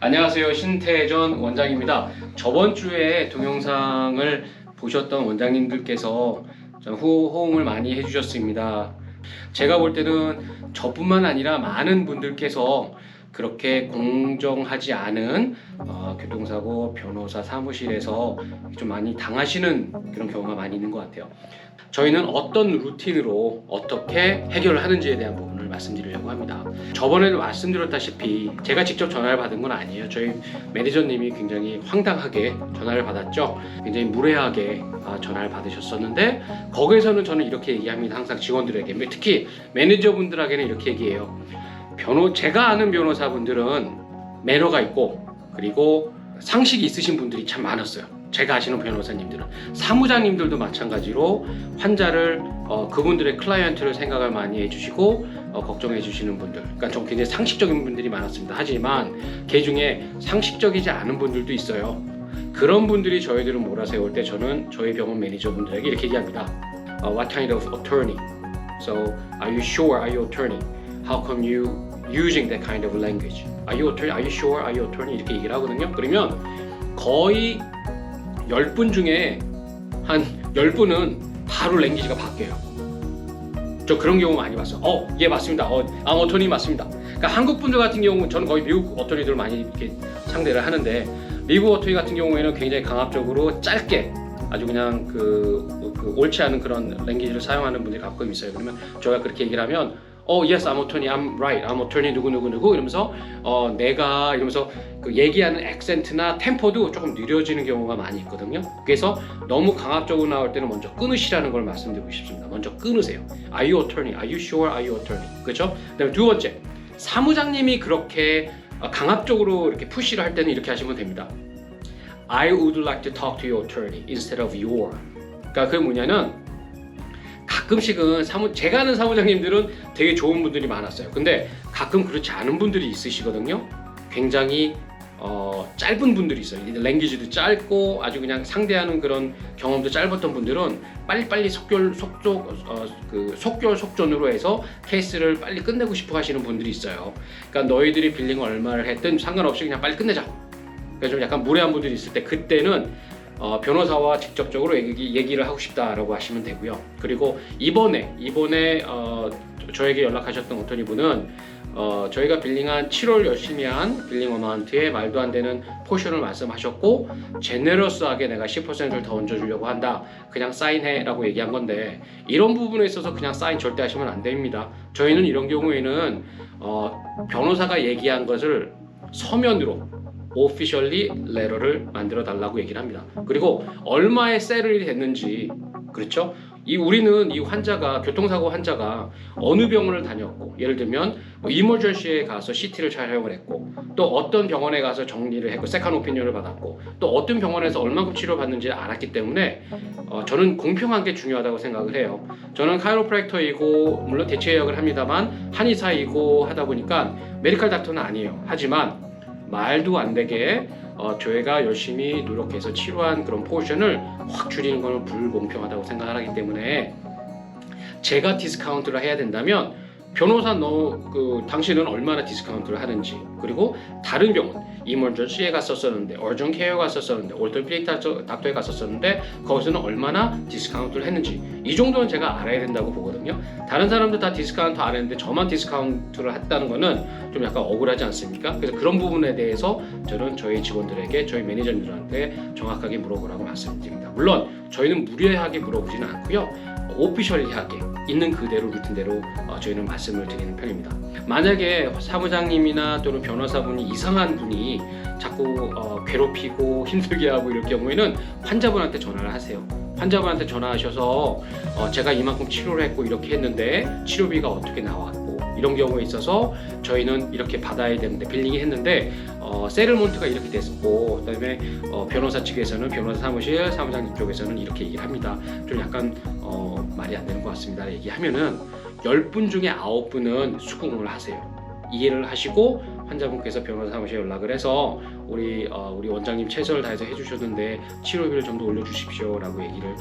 안녕하세요. 신태전 원장입니다. 저번 주에 동영상을 보셨던 원장님들께서 좀 호응을 많이 해주셨습니다. 제가 볼 때는 저뿐만 아니라 많은 분들께서 그렇게 공정하지 않은 교통사고 변호사 사무실에서 좀 많이 당하시는 그런 경우가 많이 있는 것 같아요. 저희는 어떤 루틴으로 어떻게 해결을 하는지에 대한 부분을 말씀드리려고 합니다. 저번에도 말씀드렸다시피 제가 직접 전화를 받은 건 아니에요. 저희 매니저님이 굉장히 황당하게 전화를 받았죠. 굉장히 무례하게 전화를 받으셨었는데, 거기에서는 저는 이렇게 얘기합니다. 항상 직원들에게, 특히 매니저분들에게는 이렇게 얘기해요. 제가 아는 변호사분들은 매너가 있고 그리고 상식이 있으신 분들이 참 많았어요. 제가 아시는 변호사님들은, 사무장님들도 마찬가지로 환자를 그분들의 클라이언트를 생각을 많이 해주시고 걱정해 주시는 분들, 그러니까 좀 굉장히 상식적인 분들이 많았습니다. 하지만 그 중에 상식적이지 않은 분들도 있어요. 그런 분들이 저희들을 몰아세울 때 저는 저희 병원 매니저분들에게 이렇게 얘기합니다. What kind of attorney? So are you sure? Are you attorney? How come you using that kind of language? Are you attorney? Are you sure? Are you attorney? 이렇게 얘기를 하거든요. 그러면 거의 10분 중에 한 10분은 바로 랭귀지가 바뀌어요. 저 그런 경우 많이 봤어요. 예 맞습니다. 어토니 맞습니다. 그러니까 한국 분들 같은 경우는 저는 거의 미국 어토니들 많이 이렇게 상대를 하는데, 미국 어토니 같은 경우에는 굉장히 강압적으로 짧게 아주 그냥 옳지 않은 그런 랭귀지를 사용하는 분들이 가끔 있어요. 그러면 저희가 그렇게 얘기를 하면 yes, I'm attorney, I'm right, I'm attorney 누구 이러면서 내가 이러면서 그 얘기하는 액센트나 템포도 조금 느려지는 경우가 많이 있거든요. 그래서 너무 강압적으로 나올 때는 먼저 끊으시라는 걸 말씀드리고 싶습니다. 먼저 끊으세요. Are you attorney? Are you sure? Are you attorney? 그렇죠? 그다음에 두 번째, 사무장님이 그렇게 강압적으로 이렇게 푸시를 할 때는 이렇게 하시면 됩니다. I would like to talk to your attorney instead of your. 그러니까 그게 뭐냐면, 가끔씩은 제가 아는 사무장님들은 되게 좋은 분들이 많았어요. 근데 가끔 그렇지 않은 분들이 있으시거든요. 굉장히 짧은 분들이 있어요. 랭귀지도 짧고 아주 그냥 상대하는 그런 경험도 짧았던 분들은 빨리빨리 속전으로 해서 케이스를 빨리 끝내고 싶어 하시는 분들이 있어요. 그러니까 너희들이 빌링 얼마를 했든 상관없이 그냥 빨리 끝내자. 그러니까 좀 약간 무례한 분들이 있을 때, 그때는 변호사와 직접적으로 얘기를 하고 싶다라고 하시면 되고요. 그리고 이번에 저에게 연락하셨던 어떤 분은 저희가 빌링한 7월 열심히 한 빌링 어마운트에 말도 안 되는 포션을 말씀하셨고, 제네러스하게 내가 10%를 더 얹어주려고 한다, 그냥 사인해 라고 얘기한 건데, 이런 부분에 있어서 그냥 사인 절대 하시면 안 됩니다. 저희는 이런 경우에는 변호사가 얘기한 것을 서면으로 오피셜리 레터를 만들어 달라고 얘기를 합니다. 그리고 얼마의 셀이 됐는지, 그렇죠? 우리는 이 환자가, 교통사고 환자가 어느 병원을 다녔고, 예를 들면 이머전시에 가서 CT를 촬영을 했고, 또 어떤 병원에 가서 정리를 했고 세컨 오피니언을 받았고, 또 어떤 병원에서 얼마큼 치료받는지를 알았기 때문에 저는 공평한 게 중요하다고 생각을 해요. 저는 카이로프랙터이고 물론 대체의학을 합니다만 한의사이고 하다 보니까 메디컬 닥터는 아니에요. 하지만 말도 안 되게 저희가 열심히 노력해서 치료한 그런 포션을 확 줄이는 건 불공평하다고 생각을 하기 때문에, 제가 디스카운트를 해야 된다면 변호사 당신은 얼마나 디스카운트를 하는지, 그리고 다른 병원 이머전시에 갔었었는데, 어전 케어 갔었었는데, orthopedic 닥터에 갔었었는데 거기서는 얼마나 디스카운트를 했는지, 이 정도는 제가 알아야 된다고 보거든요. 다른 사람들 다 디스카운트 안 했는데 저만 디스카운트를 했다는 거는 좀 약간 억울하지 않습니까? 그래서 그런 부분에 대해서 저는 저희 직원들에게, 저희 매니저들한테 정확하게 물어보라고 말씀드립니다. 물론 저희는 무례하게 물어보지는 않고요, 오피셜리하게 있는 그대로 루틴대로 저희는 말씀을 드리는 편입니다. 만약에 사무장님이나 또는 변호사분이 이상한 분이 자꾸 괴롭히고 힘들게 하고 이럴 경우에는 환자분한테 전화를 하세요. 환자분한테 전화하셔서 제가 이만큼 치료를 했고 이렇게 했는데 치료비가 어떻게 나왔고, 이런 경우에 있어서 저희는 이렇게 받아야 되는데, 빌링이 했는데 세틀먼트가 이렇게 됐고, 그다음에 변호사 측에서는, 변호사 사무실 사무장님 쪽에서는 이렇게 얘기를 합니다. 좀 약간 말이 안 되는 것 같습니다 얘기하면은 10분 중에 9분은 수긍을 하세요. 이해를 하시고 환자분께서 변호사 사무실에 연락을 해서 우리 원장님 최선을 다해서 해주셨는데 치료비를 좀 더 올려주십시오 라고 얘기를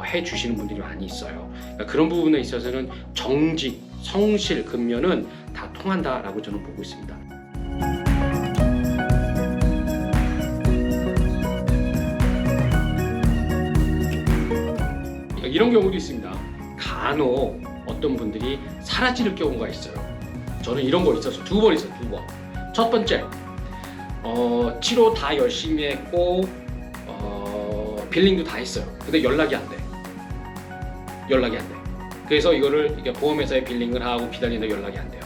해주시는 분들이 많이 있어요. 그러니까 그런 부분에 있어서는 정직, 성실, 근면은 다 통한다라고 저는 보고 있습니다. 이런 경우도 있습니다. 간혹 어떤 분들이 사라지는 경우가 있어요. 저는 이런 거 있어서 2번 있어요. 2번. 첫 번째, 치료 다 열심히 했고 빌링도 다 했어요. 근데 연락이 안 돼. 그래서 이거를 이게 보험회사에 빌링을 하고 기다리는데 연락이 안 돼요.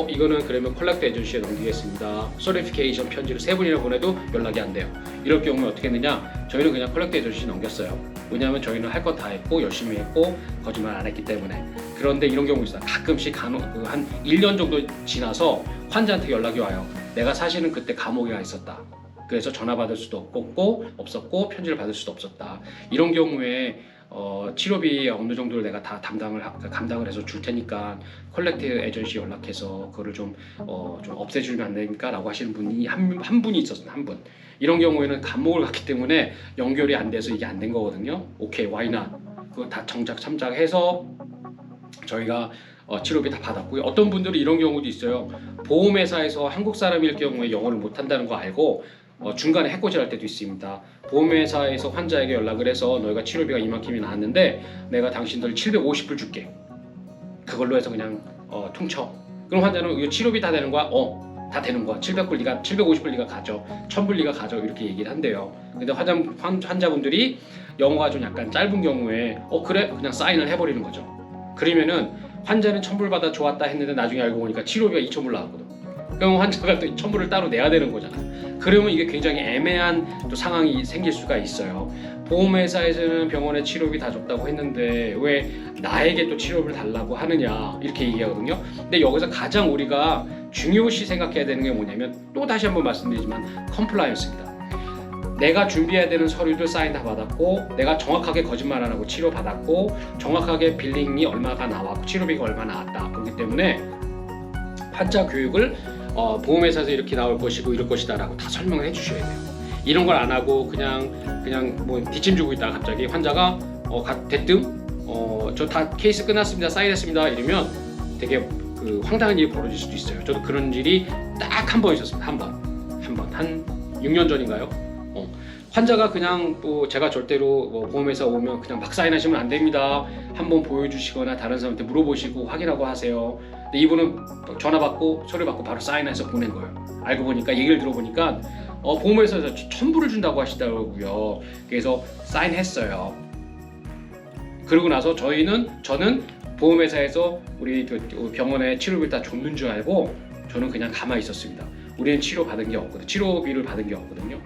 이거는 그러면 컬렉터 에전시에 넘기겠습니다. 서티피케이션 편지를 3번이나 보내도 연락이 안 돼요. 이럴 경우에 어떻게 했느냐? 저희는 그냥 컬렉터 에전시에 넘겼어요. 왜냐하면 저희는 할 거 다 했고 열심히 했고 거짓말 안 했기 때문에. 그런데 이런 경우 있어요. 가끔씩 간혹 한 1년 정도 지나서 환자한테 연락이 와요. 내가 사실은 그때 감옥에 가 있었다. 그래서 전화 받을 수도 없었고 편지를 받을 수도 없었다. 이런 경우에 치료비 어느 정도를 내가 다 감당을 해서 줄 테니까 컬렉트 에전시 연락해서 그거를 좀 없애주면 안 됩니까? 라고 하시는 분이 한 분이 있었어요. 한 분. 이런 경우에는 감옥을 갔기 때문에 연결이 안 돼서 이게 안 된 거거든요. 오케이, why not? 그거 다 정작 참작해서 저희가 치료비 다 받았고요. 어떤 분들은 이런 경우도 있어요. 보험회사에서 한국 사람일 경우에 영어를 못한다는 거 알고 중간에 해코지할 때도 있습니다. 보험회사에서 환자에게 연락을 해서 너희가 치료비가 이만큼이 나왔는데 내가 당신들 750불 줄게. 그걸로 해서 그냥 퉁쳐. 그럼 환자는 이거 치료비 다 되는 거야? 다 되는 거야. 750불 네가 가져. 1000불 네가 가져. 이렇게 얘기를 한대요. 근데 환자분들이 영어가 좀 약간 짧은 경우에 그래? 그냥 사인을 해버리는 거죠. 그러면은 환자는 1000불 받아 좋았다 했는데 나중에 알고 보니까 치료비가 2000불 나왔거든. 그럼 환자가 또 1000불을 따로 내야 되는 거잖아. 그러면 이게 굉장히 애매한 또 상황이 생길 수가 있어요. 보험회사에서는 병원에 치료비 다 줬다고 했는데 왜 나에게 또 치료비를 달라고 하느냐 이렇게 얘기하거든요. 근데 여기서 가장 우리가 중요시 생각해야 되는 게 뭐냐면 또 다시 한번 말씀드리지만 컴플라이언스입니다. 내가 준비해야 되는 서류들 사인 다 받았고 내가 정확하게 거짓말 안 하고 치료 받았고 정확하게 빌링이 얼마가 나왔고 치료비가 얼마 나왔다. 그렇기 때문에 환자 교육을 보험회사에서 이렇게 나올 것이고 이럴 것이다 라고 다 설명을 해주셔야 돼요. 이런 걸 안 하고 그냥 뭐 뒷짐 주고 있다가 갑자기 환자가 대뜸 저 다 케이스 끝났습니다, 사인했습니다 이러면 되게 황당한 일이 벌어질 수도 있어요. 저도 그런 일이 딱 한 번 있었습니다. 한 6년 전인가요? 환자가 그냥 제가 절대로 보험회사 오면 그냥 막 사인하시면 안 됩니다. 한번 보여주시거나 다른 사람한테 물어보시고 확인하고 하세요. 근데 이분은 전화 받고 서류 받고 바로 사인해서 보낸 거예요. 알고 보니까 얘기를 들어보니까 보험회사에서 1000불을 준다고 하시더라고요. 그래서 사인했어요. 그러고 나서 저는 보험회사에서 우리 병원에 치료비를 다 줬는 줄 알고 저는 그냥 가만히 있었습니다. 우리는 치료비를 받은 게 없거든요.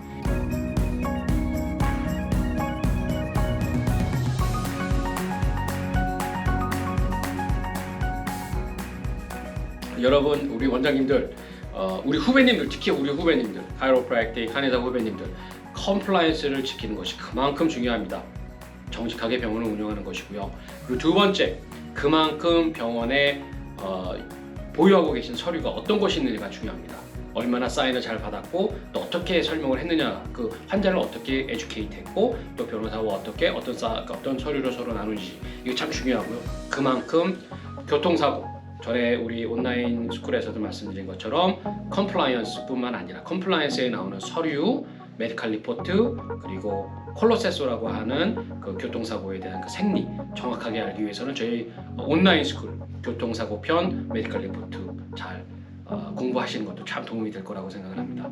여러분, 우리 원장님들, 우리 후배님들, 특히 우리 후배님들, 카이로프랙틱, 한의사 후배님들, 컴플라이언스를 지키는 것이 그만큼 중요합니다. 정직하게 병원을 운영하는 것이고요. 그리고 두 번째, 그만큼 병원에 보유하고 계신 서류가 어떤 것이 있느냐가 중요합니다. 얼마나 사인을 잘 받았고 또 어떻게 설명을 했느냐, 그 환자를 어떻게 에듀케이트 했고 또 변호사와 어떤 서류를 서로 나누는지 이게 참 중요하고요. 그만큼 교통사고, 전에 우리 온라인 스쿨에서도 말씀드린 것처럼 컴플라이언스뿐만 아니라 컴플라이언스에 나오는 서류, 메디컬 리포트, 그리고 콜로세소라고 하는 그 교통사고에 대한 그 생리 정확하게 알기 위해서는 저희 온라인 스쿨 교통사고 편 메디컬 리포트 잘 공부하시는 것도 참 도움이 될 거라고 생각을 합니다.